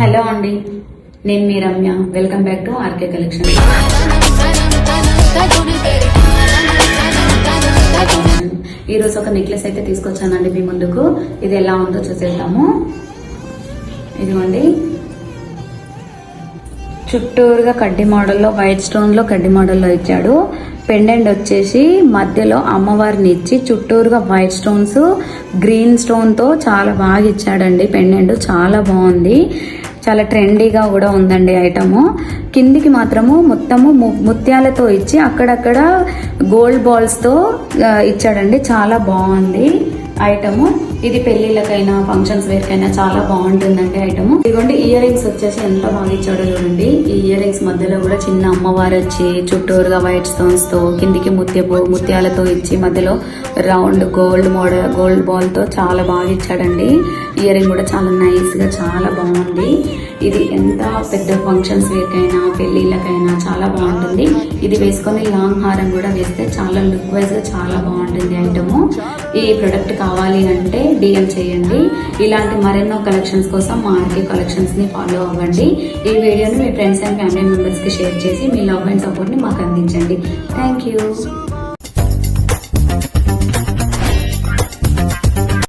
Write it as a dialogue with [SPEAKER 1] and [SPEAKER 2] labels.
[SPEAKER 1] Hello అండి, నేను మీ Ramya. Welcome back to RK collection. ఈరోజు ఒక నెక్లెస్ అయితే తీసుకొచ్చానండి మీ ముందుకు. ఇది ఎలా ఉందో చూసేద్దాము. ఇదిగోండి, చుట్టూరుగా కడ్డీ మోడల్లో, వైట్ స్టోన్ లో కడ్డీ మోడల్లో ఇచ్చాడు. పెండెంట్ వచ్చేసి మధ్యలో అమ్మవారిని ఇచ్చి చుట్టూరుగా వైట్ స్టోన్స్, గ్రీన్ స్టోన్ తో చాలా బాగా ఇచ్చాడండి. పెండెంట్ చాలా బాగుంది, చాలా ట్రెండీగా కూడా ఉందండి ఐటము. కిందికి మాత్రము మొత్తము ముత్యాలతో ఇచ్చి అక్కడక్కడ గోల్డ్ బాల్స్ తో ఇచ్చాడండి. చాలా బాగుంది ఐటము. ఇది పెళ్లిళ్ళకైనా ఫంక్షన్స్ వేర్కైనా చాలా బాగుంటుందండి ఐటమ్. ఇదిగోండి, ఇయర్ రింగ్స్ వచ్చేసి ఎంత బాగా ఇచ్చాడో చూడండి. ఈ ఇయర్ రింగ్స్ మధ్యలో కూడా చిన్న అమ్మవారు వచ్చి చుట్టూరుగా వైట్ స్టోన్స్ తో, కిందికి ముత్యాలతో ఇచ్చి మధ్యలో రౌండ్ గోల్డ్ బాల్ తో చాలా బాగా ఇచ్చాడండి. ఇయర్ రింగ్ కూడా చాలా నైస్ గా చాలా బాగుంది. ఇది ఎంత పెద్ద ఫంక్షన్స్ వేర్కైనా పెళ్లిళ్ళకైనా చాలా బాగుంటుంది. ఇది వేసుకొని లాంగ్ హారం కూడా వేస్తే చాలా లుక్ వైజ్ గా చాలా బాగుంటుంది ఐటము. ఈ ప్రొడక్ట్ కావాలి అంటే DM చేయండి. ఇలాంటి మరెన్నో కలెక్షన్స్ కోసం మా ఆర్కే కలెక్షన్స్ ని ఫాలో అవ్వండి. ఈ వీడియోని మీ ఫ్రెండ్స్ అండ్ ఫ్యామిలీ మెంబర్స్ కి షేర్ చేసి మీ లవ్ అండ్ సపోర్ట్ ని మాకు అందించండి. Thank you.